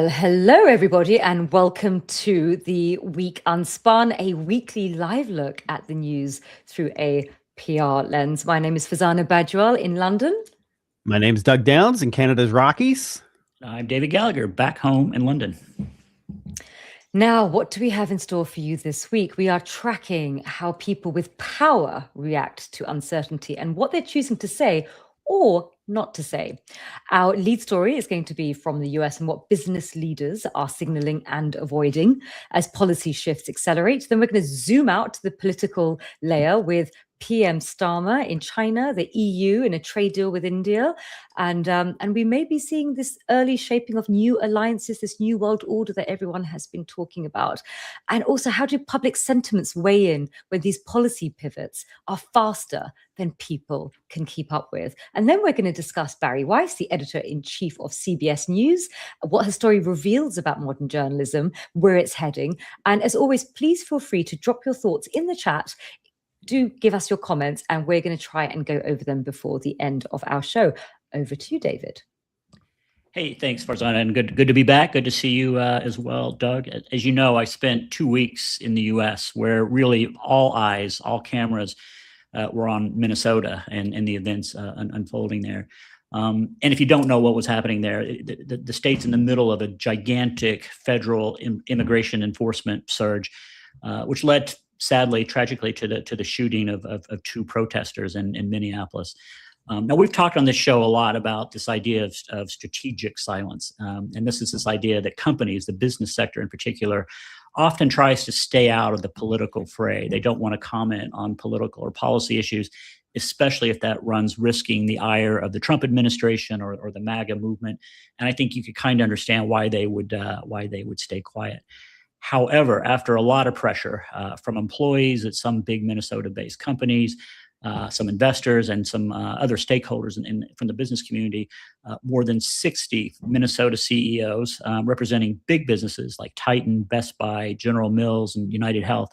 Well, hello, everybody, and welcome to the Week Unspun, a weekly live look at the news through a PR lens. My name is Fazana Badwal in London. My name's Doug Downs in Canada's Rockies. I'm David Gallagher, back home in London. Now, what do we have in store for you this week? We are tracking how people with power react to uncertainty and what they're choosing to say or not to say. Our lead story is going to be from the US and what business leaders are signaling and avoiding as policy shifts accelerate. Then we're going to zoom out to the political layer with PM Starmer in China, the EU in a trade deal with India, and we may be seeing this early shaping of new alliances, this new world order that everyone has been talking about. And also, how do public sentiments weigh in when these policy pivots are faster than people can keep up with? And then we're going to discuss Barry Weiss, the editor-in-chief of CBS News, what her story reveals about modern journalism, where it's heading. And as always, please feel free to drop your thoughts in the chat. Do give us your comments, and we're going to try and go over them before the end of our show. Over to you, David. Hey, thanks, Farzana, and good to be back. Good to see you as well, Doug. As you know, I spent 2 weeks in the U.S. where really all eyes, all cameras were on Minnesota and the events unfolding there. And if you don't know what was happening there, the state's in the middle of a gigantic federal immigration enforcement surge, which led, sadly, tragically, to the shooting of two protesters in Minneapolis. Now, we've talked on this show a lot about this idea of strategic silence. And this idea that companies, the business sector in particular, often tries to stay out of the political fray. They don't want to comment on political or policy issues, especially if that runs risking the ire of the Trump administration or the MAGA movement. And I think you could kind of understand why they would stay quiet. However, after a lot of pressure from employees at some big Minnesota-based companies, some investors, and some other stakeholders from the business community, more than 60 Minnesota CEOs representing big businesses like Titan, Best Buy, General Mills, and United Health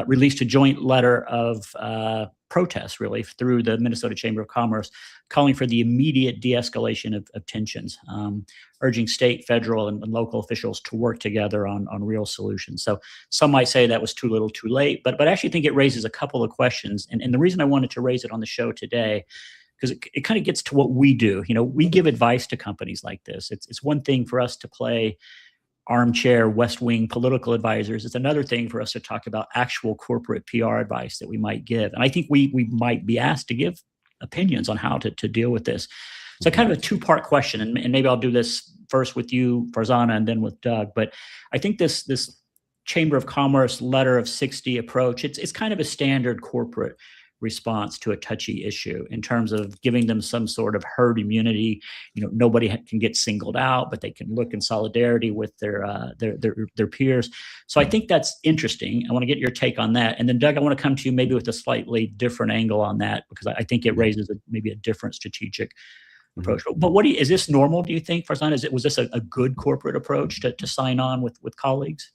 released a joint letter of protest, really, through the Minnesota Chamber of Commerce, calling for the immediate de-escalation of tensions, urging state, federal, and local officials to work together on real solutions. So some might say that was too little, too late, but I actually think it raises a couple of questions. And the reason I wanted to raise it on the show today, because it kind of gets to what we do. You know, we give advice to companies like this. It's one thing for us to play armchair West Wing political advisors. It's another thing for us to talk about actual corporate PR advice that we might give. And I think we might be asked to give opinions on how to deal with this. So kind of a two-part question, and maybe I'll do this first with you, Farzana, and then with Doug. But I think this Chamber of Commerce letter of 60 approach, it's kind of a standard corporate response to a touchy issue in terms of giving them some sort of herd immunity. You know, nobody can get singled out, but they can look in solidarity with their peers. So I think that's interesting. I want to get your take on that. And then Doug, I want to come to you maybe with a slightly different angle on that, because I think it raises maybe a different strategic approach. But is this normal, do you think, Farzana? Was this a good corporate approach to sign on with colleagues?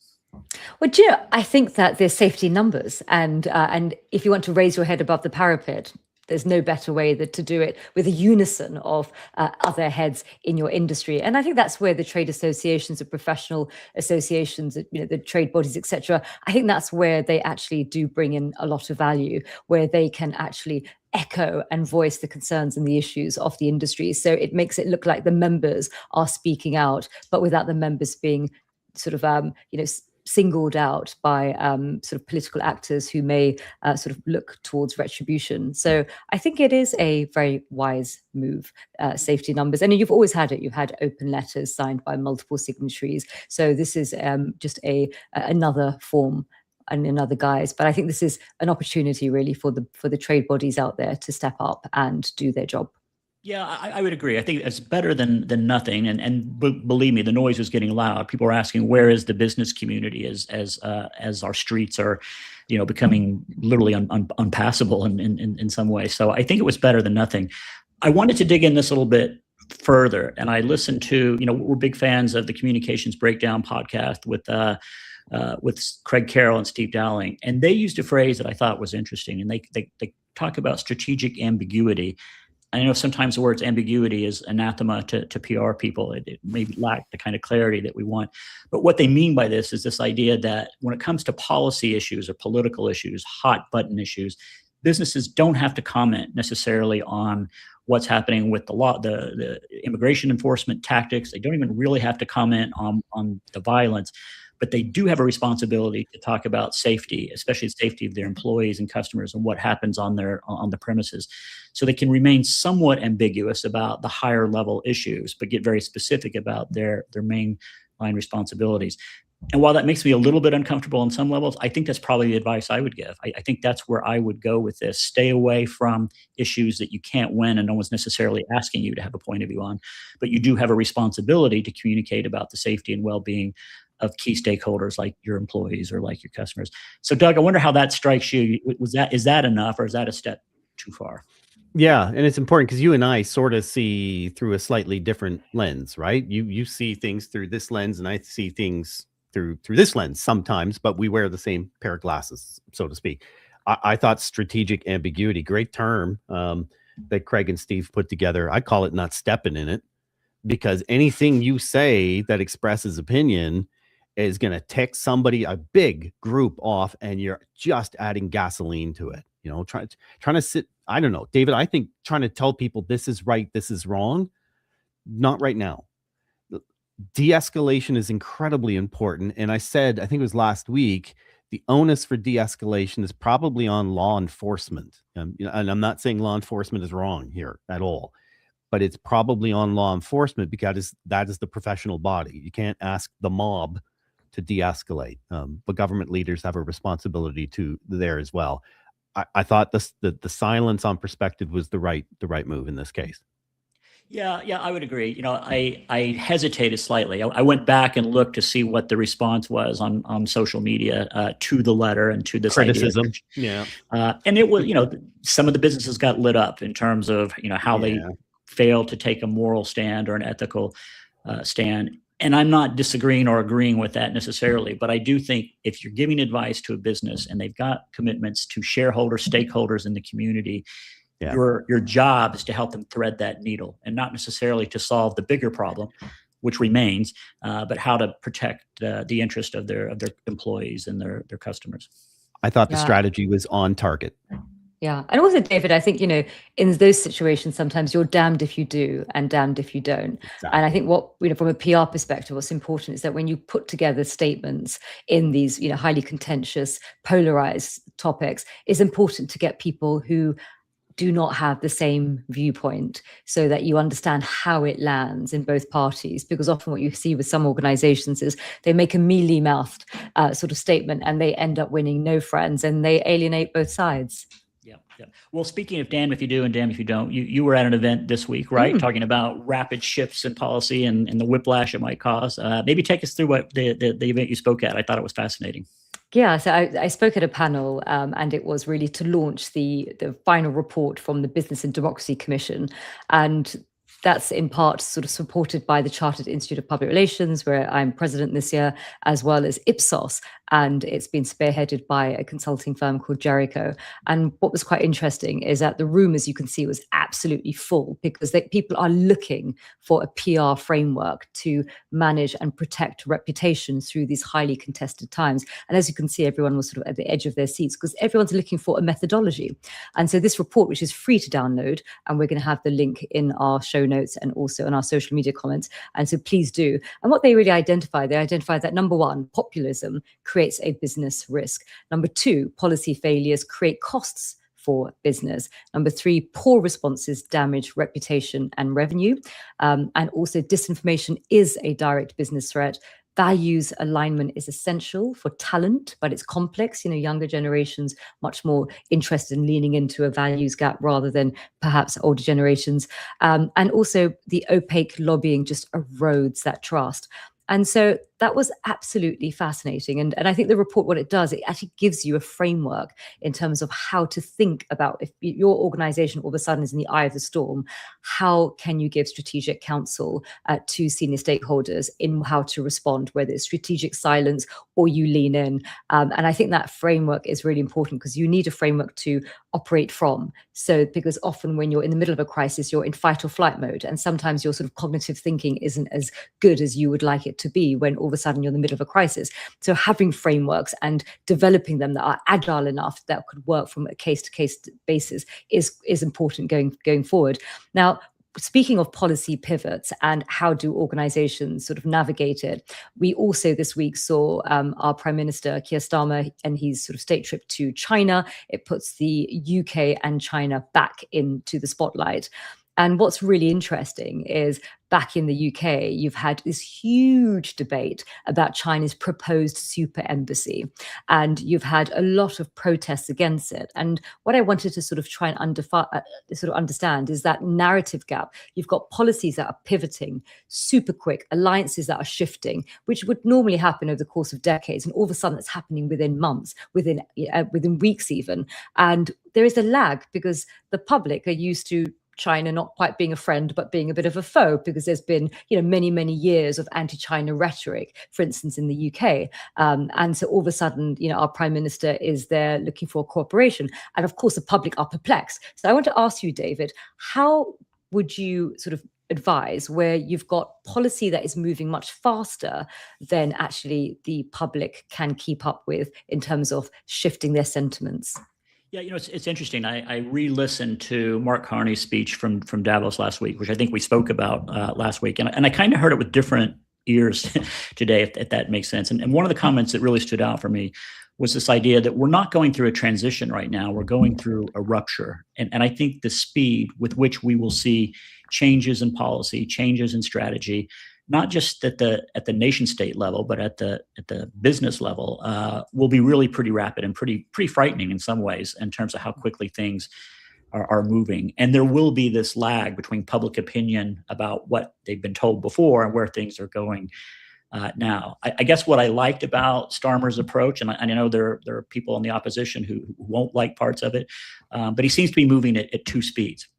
Well, do you know, I think that there's safety numbers, and if you want to raise your head above the parapet, there's no better way than to do it with a unison of other heads in your industry. And I think that's where the trade associations, the professional associations, you know, the trade bodies, etc., I think that's where they actually do bring in a lot of value, where they can actually echo and voice the concerns and the issues of the industry. So it makes it look like the members are speaking out, but without the members being sort of, singled out by sort of political actors who may sort of look towards retribution. So I think it is a very wise move, safety numbers. And you've always had it. You've had open letters signed by multiple signatories. So this is just another form and another guise. But I think this is an opportunity really for the trade bodies out there to step up and do their job. Yeah, I would agree. I think it's better than nothing. And believe me, the noise is getting loud. People are asking, where is the business community as our streets are, becoming literally unpassable in some way. So I think it was better than nothing. I wanted to dig in this a little bit further, and I listened to, we're big fans of the Communications Breakdown podcast with Craig Carroll and Steve Dowling, and they used a phrase that I thought was interesting, and they talk about strategic ambiguity. I know sometimes the word's ambiguity is anathema to PR people. It may lack the kind of clarity that we want. But what they mean by this is this idea that when it comes to policy issues or political issues, hot button issues, businesses don't have to comment necessarily on what's happening with the law, the immigration enforcement tactics. They don't even really have to comment on the violence, but they do have a responsibility to talk about safety, especially the safety of their employees and customers and what happens on the premises. So they can remain somewhat ambiguous about the higher level issues, but get very specific about their main line responsibilities. And while that makes me a little bit uncomfortable on some levels, I think that's probably the advice I would give. I think that's where I would go with this. Stay away from issues that you can't win and no one's necessarily asking you to have a point of view on. But you do have a responsibility to communicate about the safety and well-being of key stakeholders like your employees or like your customers. So Doug, I wonder how that strikes you. Is that enough, or is that a step too far? Yeah, and it's important because you and I sort of see through a slightly different lens, right? You see things through this lens, and I see things through this lens sometimes, but we wear the same pair of glasses, so to speak. I thought strategic ambiguity, great term that Craig and Steve put together. I call it not stepping in it, because anything you say that expresses opinion is going to tick somebody, a big group off, and you're just adding gasoline to it. You know, trying to sit, I don't know, David, I think trying to tell people this is right, this is wrong, not right now. De-escalation is incredibly important. And I said, I think it was last week, the onus for de-escalation is probably on law enforcement. And I'm not saying law enforcement is wrong here at all, but it's probably on law enforcement because that is the professional body. You can't ask the mob to de-escalate, but government leaders have a responsibility to there as well. I thought the silence on perspective was the right move in this case. Yeah, I would agree. You know, I hesitated slightly. I went back and looked to see what the response was on social media to the letter and to this criticism. Idea. Yeah, and it was, you know, some of the businesses got lit up in terms of, you know, how they failed to take a moral stand or an ethical stand. And I'm not disagreeing or agreeing with that necessarily, but I do think if you're giving advice to a business and they've got commitments to shareholders, stakeholders in the community, your job is to help them thread that needle, and not necessarily to solve the bigger problem, which remains, but how to protect the interest of their employees and their customers. I thought the strategy was on target. Yeah. And also, David, I think, you know, in those situations, sometimes you're damned if you do and damned if you don't. Exactly. And I think what, you know, from a PR perspective, what's important is that when you put together statements in these, you know, highly contentious, polarized topics, it's important to get people who do not have the same viewpoint so that you understand how it lands in both parties. Because often what you see with some organizations is they make a mealy-mouthed sort of statement and they end up winning no friends and they alienate both sides. Yeah. Well, speaking of damn if you do and damn if you don't, you were at an event this week, right? Talking about rapid shifts in policy and the whiplash it might cause. Maybe take us through what the event you spoke at. I thought it was fascinating. Yeah, so I spoke at a panel and it was really to launch the final report from the Business and Democracy Commission. And that's in part sort of supported by the Chartered Institute of Public Relations, where I'm president this year, as well as Ipsos. And it's been spearheaded by a consulting firm called Jericho. And what was quite interesting is that the room, as you can see, was absolutely full because people are looking for a PR framework to manage and protect reputation through these highly contested times. And as you can see, everyone was sort of at the edge of their seats because everyone's looking for a methodology. And so this report, which is free to download, and we're going to have the link in our show notes and also in our social media comments. And so please do. And what they really identify that number one, populism creates a business risk. Number two, policy failures create costs for business. Number three, poor responses damage reputation and revenue. And also disinformation is a direct business threat. Values alignment is essential for talent, but it's complex. You know, younger generations much more interested in leaning into a values gap rather than perhaps older generations. And also the opaque lobbying just erodes that trust. And so that was absolutely fascinating. And I think the report, what it does, it actually gives you a framework in terms of how to think about if your organization all of a sudden is in the eye of the storm, how can you give strategic counsel to senior stakeholders in how to respond, whether it's strategic silence or you lean in. And I think that framework is really important because you need a framework to operate from. So, because often when you're in the middle of a crisis, you're in fight or flight mode. And sometimes your sort of cognitive thinking isn't as good as you would like it to be when all of a sudden you're in the middle of a crisis. So having frameworks and developing them that are agile enough that could work from a case-to-case basis is important going forward. Now, speaking of policy pivots and how do organizations sort of navigate it, we also this week saw our Prime Minister Keir Starmer and his sort of state trip to China. It puts the UK and China back into the spotlight. And what's really interesting is back in the UK, you've had this huge debate about China's proposed super embassy, and you've had a lot of protests against it. And what I wanted to sort of try and understand is that narrative gap. You've got policies that are pivoting super quick, alliances that are shifting, which would normally happen over the course of decades, and all of a sudden it's happening within months, within weeks even. And there is a lag because the public are used to China not quite being a friend, but being a bit of a foe, because there's been, many years of anti-China rhetoric, for instance, in the UK. And so all of a sudden, our Prime Minister is there looking for cooperation. And of course, the public are perplexed. So I want to ask you, David, how would you sort of advise where you've got policy that is moving much faster than actually the public can keep up with in terms of shifting their sentiments? Yeah, it's interesting. I re-listened to Mark Carney's speech from Davos last week, which I think we spoke about last week, and I kind of heard it with different ears today, if that makes sense. And one of the comments that really stood out for me was this idea that we're not going through a transition right now; we're going through a rupture. And I think the speed with which we will see changes in policy, changes in strategy, not just at the nation state level, but at the business level, will be really pretty rapid and pretty frightening in some ways in terms of how quickly things are moving. And there will be this lag between public opinion about what they've been told before and where things are going now. I guess what I liked about Starmer's approach, and I know there are people in the opposition who won't like parts of it, but he seems to be moving at two speeds.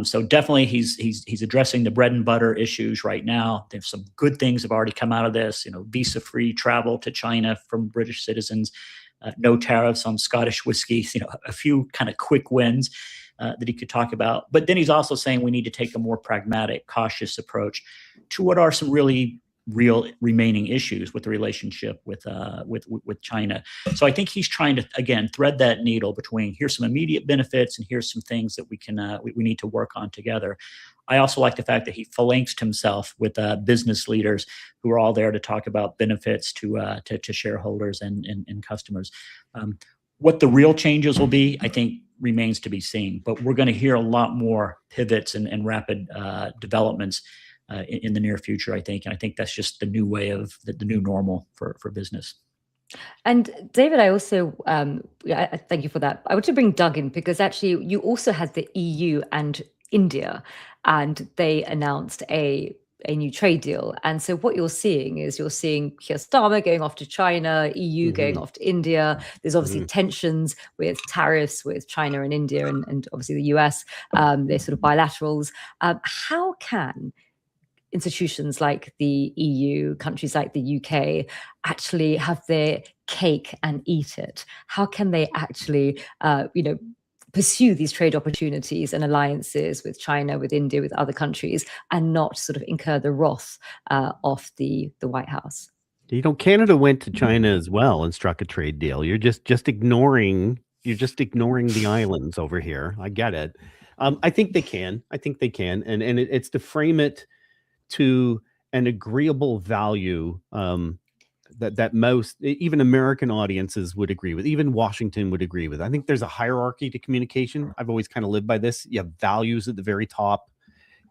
So definitely he's addressing the bread and butter issues right now. There's some good things have already come out of this, visa-free travel to China from British citizens, no tariffs on Scottish whiskey, a few kind of quick wins that he could talk about. But then he's also saying we need to take a more pragmatic, cautious approach to what are some really real remaining issues with the relationship with China. So I think he's trying to, again, thread that needle between here's some immediate benefits and here's some things that we can we need to work on together. I also like the fact that he phalanxed himself with business leaders who are all there to talk about benefits to shareholders and customers. What the real changes will be, I think, remains to be seen. But we're going to hear a lot more pivots and rapid developments in the near future, I think. And I think that's just the new way of the new normal for business. And David, I also I thank you for that. I want to bring Doug in because actually you also had the EU and India, and they announced a new trade deal. And so what you're seeing Keir Starmer going off to China, EU going off to India. There's obviously tensions with tariffs with China and India and obviously the US. They're sort of bilaterals. How can institutions like the EU, countries like the UK, actually have their cake and eat it? How can they actually, pursue these trade opportunities and alliances with China, with India, with other countries, and not sort of incur the wrath of the White House? Canada went to China as well and struck a trade deal. You're just ignoring the islands over here. I get it. I think they can. And it's to frame it to an agreeable value that most, even American audiences would agree with, even Washington would agree with. I think there's a hierarchy to communication. I've always kind of lived by this. You have values at the very top.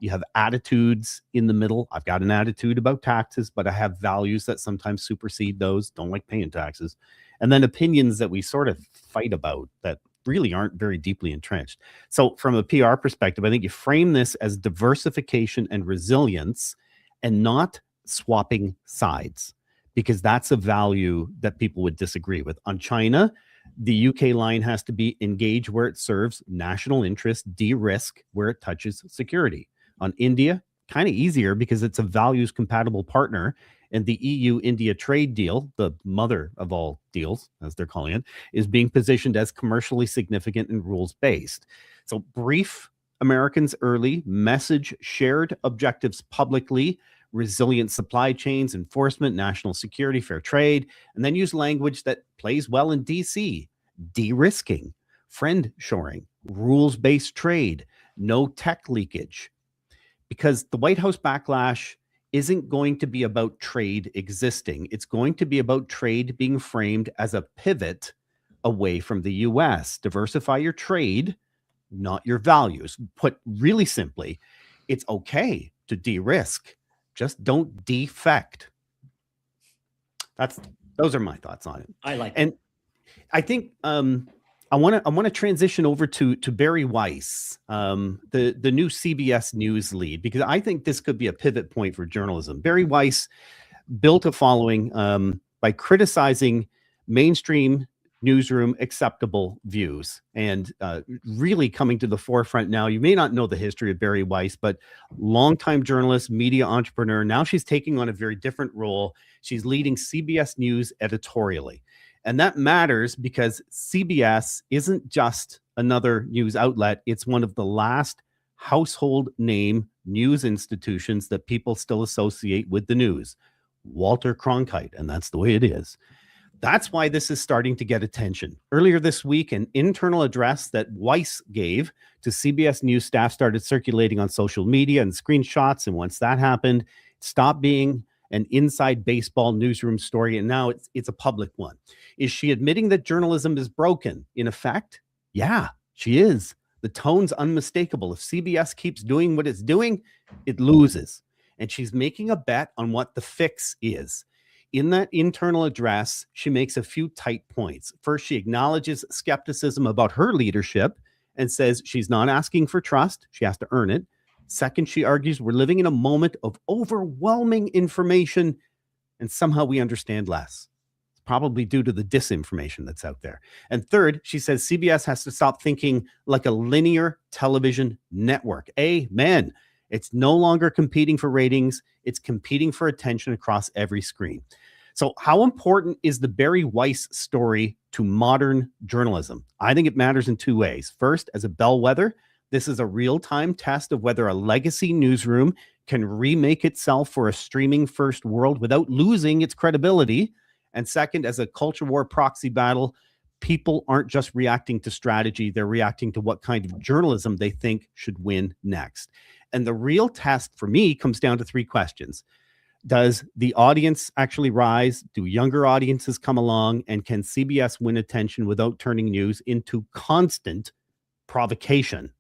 You have attitudes in the middle. I've got an attitude about taxes, but I have values that sometimes supersede those. Don't like paying taxes. And then opinions that we sort of fight about that really aren't very deeply entrenched. So from a PR perspective, I think you frame this as diversification and resilience and not swapping sides, because that's a value that people would disagree with. On China, the UK line has to be engage where it serves national interest, de-risk where it touches security. On India, kind of easier because it's a values compatible partner. And the EU-India trade deal, the mother of all deals, as they're calling it, is being positioned as commercially significant and rules-based. So brief Americans early, message shared objectives publicly, resilient supply chains, enforcement, national security, fair trade, and then use language that plays well in DC, de-risking, friend shoring, rules-based trade, no tech leakage. Because the White House backlash isn't going to be about trade existing. It's going to be about trade being framed as a pivot away from the US. Diversify your trade, not your values. Put really simply, it's okay to de-risk. Just don't defect. Those are my thoughts on it. I like And I think I want to transition over to Barry Weiss, the new CBS News lead, because I think this could be a pivot point for journalism. Barry Weiss built a following by criticizing mainstream newsroom acceptable views and really coming to the forefront now. You may not know the history of Barry Weiss, but longtime journalist, media entrepreneur. Now she's taking on a very different role. She's leading CBS News editorially. And that matters because CBS isn't just another news outlet. It's one of the last household name news institutions that people still associate with the news. Walter Cronkite, and that's the way it is. That's why this is starting to get attention. Earlier this week, an internal address that Weiss gave to CBS News staff started circulating on social media and screenshots. And once that happened, it stopped being an inside baseball newsroom story, and now it's a public one. Is she admitting that journalism is broken? In effect, yeah, she is. The tone's unmistakable. If CBS keeps doing what it's doing, it loses. And she's making a bet on what the fix is. In that internal address, she makes a few tight points. First, she acknowledges skepticism about her leadership and says she's not asking for trust. She has to earn it. Second, she argues we're living in a moment of overwhelming information and somehow we understand less. It's probably due to the disinformation that's out there. And third, she says CBS has to stop thinking like a linear television network. Amen. It's no longer competing for ratings. It's competing for attention across every screen. So how important is the Barry Weiss story to modern journalism? I think it matters in two ways. First, as a bellwether, this is a real-time test of whether a legacy newsroom can remake itself for a streaming-first world without losing its credibility. And second, as a culture war proxy battle, people aren't just reacting to strategy, they're reacting to what kind of journalism they think should win next. And the real test for me comes down to three questions. Does the audience actually rise? Do younger audiences come along? And can CBS win attention without turning news into constant provocation?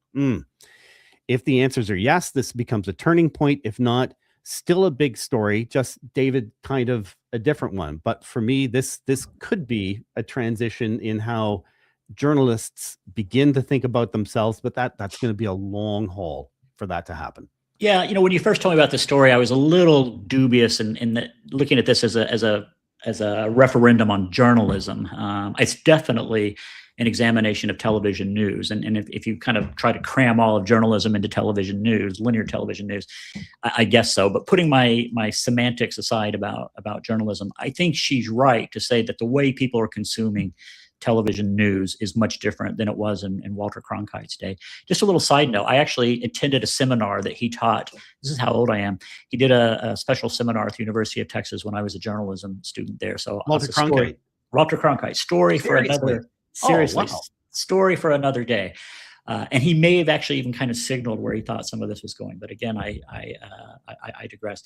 If the answers are yes, this becomes a turning point. If not, still a big story, just David, kind of a different one. But for me, this could be a transition in how journalists begin to think about themselves, but that's going to be a long haul for that to happen. Yeah, when you first told me about the story, I was a little dubious in that looking at this as a referendum on journalism. It's definitely an examination of television news. And if you kind of try to cram all of journalism into television news, linear television news, I guess so. But putting my semantics aside about journalism, I think she's right to say that the way people are consuming television news is much different than it was in Walter Cronkite's day. Just a little side note, I actually attended a seminar that he taught. This is how old I am. He did a special seminar at the University of Texas when I was a journalism student there. So Walter Cronkite. Walter Cronkite, story for another. Seriously, wow. Story for another day. And he may have actually even kind of signaled where he thought some of this was going. But again, I digress.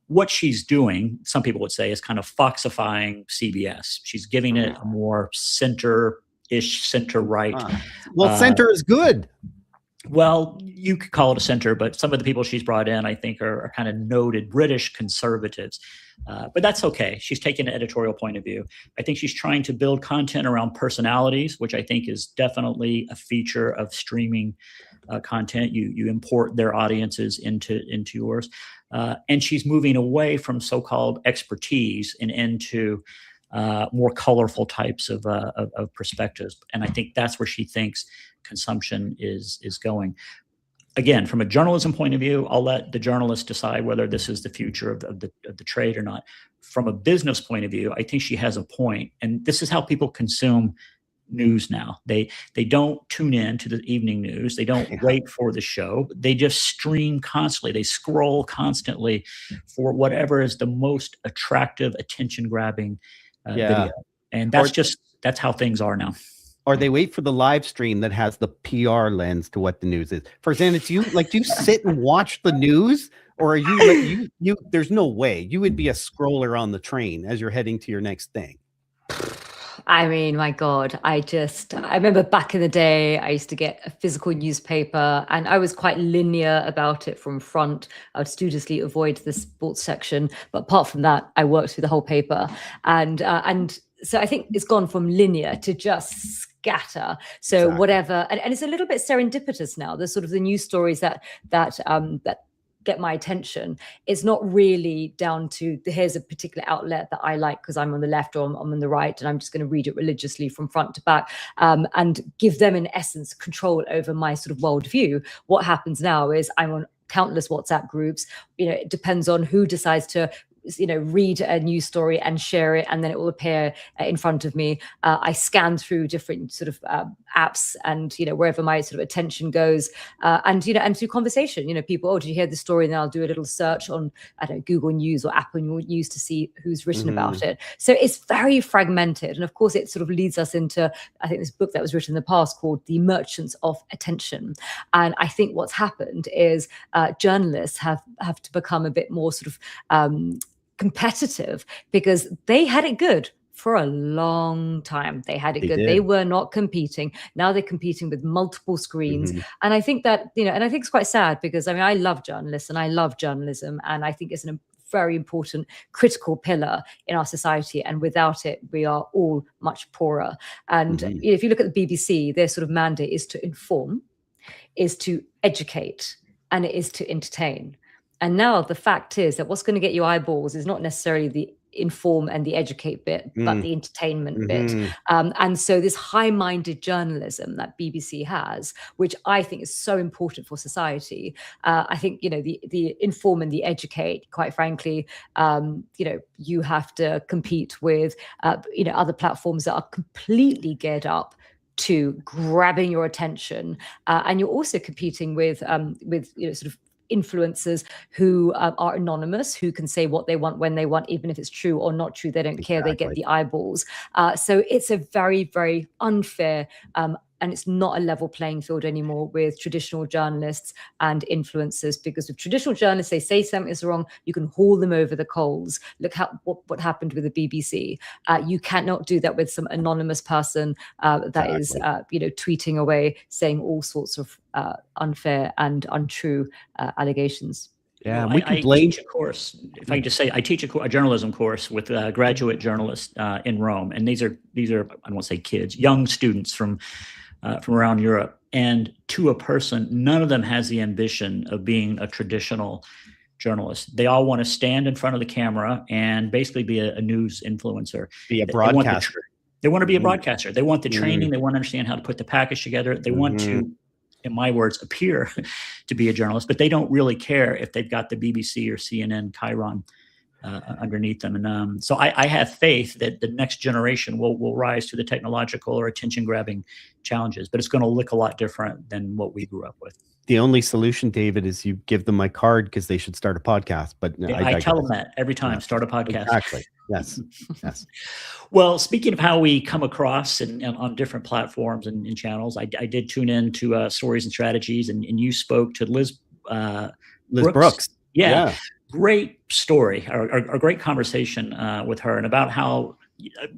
What she's doing, some people would say, is kind of foxifying CBS. She's giving it a more center-ish, center-right. Well, center is good. Well, you could call it a center, but some of the people she's brought in, I think, are kind of noted British conservatives. But that's okay. She's taking an editorial point of view. I think she's trying to build content around personalities, which I think is definitely a feature of streaming content. You import their audiences into yours. And she's moving away from so-called expertise and into more colorful types of perspectives. And I think that's where she thinks consumption is going. again, from a journalism point of view, I'll let the journalist decide whether this is the future of the trade or not. From a business point of view, I think she has a point, and this is how people consume news now. They don't tune in to the evening news. They don't wait for the show. They just stream constantly. They scroll constantly for whatever is the most attractive, attention-grabbing video, and that's how things are now. Or they wait for the live stream that has the PR lens to what the news is. For example, do you sit and watch the news, or are you you there's no way you would be a scroller on the train as you're heading to your next thing. I mean, my God, I remember back in the day, I used to get a physical newspaper and I was quite linear about it from front. I would studiously avoid the sports section. But apart from that, I worked through the whole paper. And so I think it's gone from linear to just scatter. So Exactly. Whatever, and it's a little bit serendipitous now. There's sort of the news stories that get my attention. It's not really down to here's a particular outlet that I like because I'm on the left or I'm on the right, and I'm just going to read it religiously from front to back, and give them in essence control over my sort of worldview. What happens now is I'm on countless WhatsApp groups. It depends on who decides to read a news story and share it, and then it will appear in front of me. I scan through different sort of apps, and wherever my sort of attention goes, and through conversation, people, oh, did you hear the story? And then I'll do a little search on, I don't know, Google News or Apple News to see who's written about it. So it's very fragmented, and of course, it sort of leads us into, I think, this book that was written in the past called "The Merchants of Attention." And I think what's happened is journalists have to become a bit more sort of competitive, because they had it good for a long time. They had it good. did. They were not competing. Now they're competing with multiple screens. And I think that, and I think it's quite sad, because I mean, I love journalists and I love journalism. And I think it's a very important critical pillar in our society. And without it, we are all much poorer. And if you look at the BBC, their sort of mandate is to inform, is to educate, and it is to entertain. And now the fact is that what's going to get you eyeballs is not necessarily the inform and the educate bit, but the entertainment bit. And so this high-minded journalism that BBC has, which I think is so important for society, I think, the inform and the educate, quite frankly, you have to compete with, other platforms that are completely geared up to grabbing your attention. And you're also competing with sort of influencers who are anonymous, who can say what they want when they want, even if it's true or not true. They don't care. They get the eyeballs. So it's a very, very unfair and it's not a level playing field anymore with traditional journalists and influencers, because with traditional journalists, they say something is wrong, you can haul them over the coals. Look what happened with the BBC. You cannot do that with some anonymous person that is tweeting away, saying all sorts of unfair and untrue allegations. Yeah, we can blame. I teach a course, if I can just say, I teach a journalism course with graduate journalists in Rome, and these are I don't want to say kids, young students from around Europe, and to a person, none of them has the ambition of being a traditional journalist. They all want to stand in front of the camera and basically be a news influencer, be a broadcaster. They want to be a broadcaster. They want the training. They want to understand how to put the package together. They want to, in my words, appear to be a journalist, but they don't really care if they've got the BBC or CNN chyron underneath them. And so I have faith that the next generation will rise to the technological or attention-grabbing challenges, but it's going to look a lot different than what we grew up with. The only solution, David, is you give them my card because they should start a podcast. But I tell them that every time, start a podcast. Exactly. Yes. Yes. Well, speaking of how we come across and on different platforms and channels, I did tune in to Stories and Strategies, and you spoke to Liz Brooks. Yeah. Great story, or a great conversation with her, and about how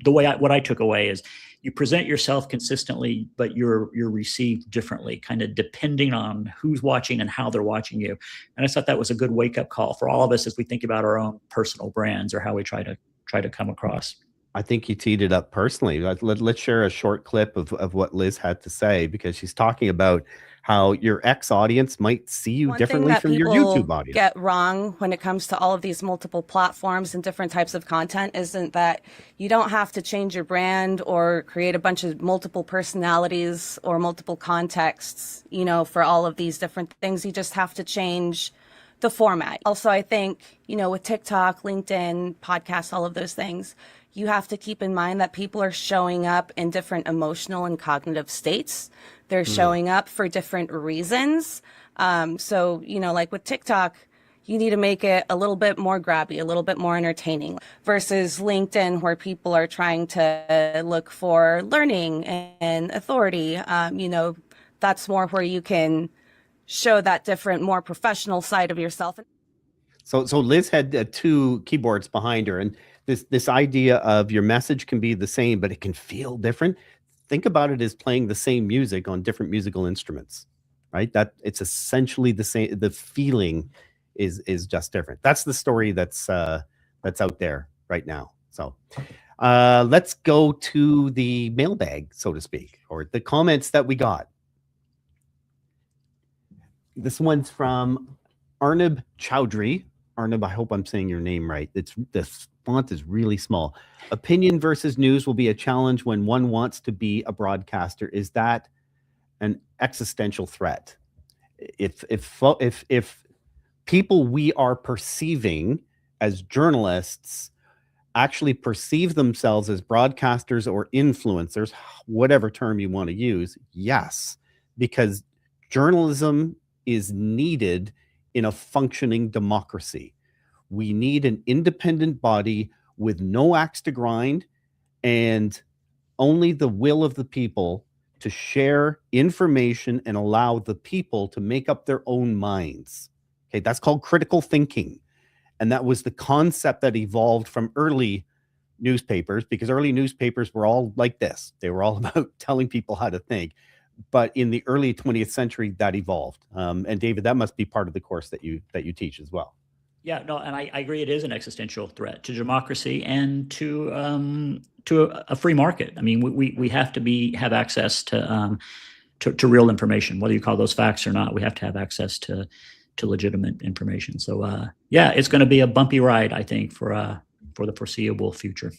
what I took away is you present yourself consistently, but you're received differently, kind of depending on who's watching and how they're watching you. And I thought that was a good wake up call for all of us as we think about our own personal brands or how we try to come across. I think you teed it up personally. Let's share a short clip of what Liz had to say, because she's talking about how your ex audience might see you One thing differently that from your people YouTube audience. get wrong when it comes to all of these multiple platforms and different types of content isn't that you don't have to change your brand or create a bunch of multiple personalities or multiple contexts, for all of these different things. You just have to change the format. Also, I think, with TikTok, LinkedIn, podcasts, all of those things, you have to keep in mind that people are showing up in different emotional and cognitive states. They're showing up for different reasons. So, like with TikTok, you need to make it a little bit more grabby, a little bit more entertaining, versus LinkedIn, where people are trying to look for learning and authority. That's more where you can show that different, more professional side of yourself. So Liz had two keyboards behind her, and this idea of your message can be the same, but it can feel different. Think about it as playing the same music on different musical instruments, right? That it's essentially the same. The feeling is just different. That's the story that's out there right now. So let's go to the mailbag, so to speak, or the comments that we got. This one's from Arnab Chowdhury. Arnab, I hope I'm saying your name right. The font is really small. Opinion versus news will be a challenge when one wants to be a broadcaster. Is that an existential threat? If people we are perceiving as journalists actually perceive themselves as broadcasters or influencers, whatever term you want to use, yes, because journalism is needed in a functioning democracy. We need an independent body with no axe to grind and only the will of the people to share information and allow the people to make up their own minds. Okay, that's called critical thinking. And that was the concept that evolved from early newspapers, because early newspapers were all like this. They were all about telling people how to think. But in the early 20th century, that evolved. And David, that must be part of the course that you teach as well. Yeah, no, and I agree. It is an existential threat to democracy and to a free market. I mean, we have to have access to real information, whether you call those facts or not. We have to have access to legitimate information. So yeah, it's going to be a bumpy ride, I think, for the foreseeable future.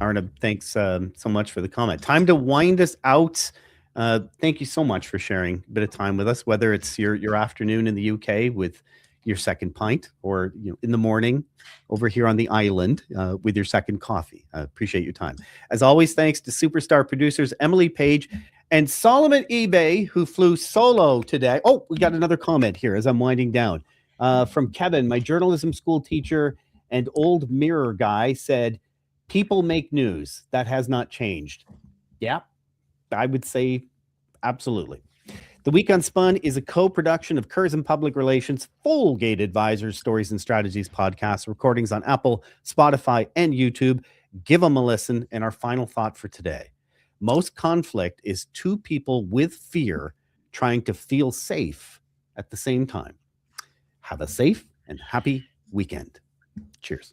Arnab, thanks so much for the comment. Time to wind us out. Thank you so much for sharing a bit of time with us, whether it's your afternoon in the UK with your second pint, or in the morning over here on the island with your second coffee. I appreciate your time. As always, thanks to superstar producers Emily Page and Solomon eBay, who flew solo today. Oh, we got another comment here as I'm winding down from Kevin, my journalism school teacher and old Mirror guy, said, "People make news. That has not changed." Yeah, I would say absolutely. The Week Unspun is a co-production of Curzon Public Relations, Full-Gate Advisors, Stories and Strategies podcast, recordings on Apple, Spotify, and YouTube. Give them a listen. And our final thought for today: most conflict is two people with fear trying to feel safe at the same time. Have a safe and happy weekend. Cheers.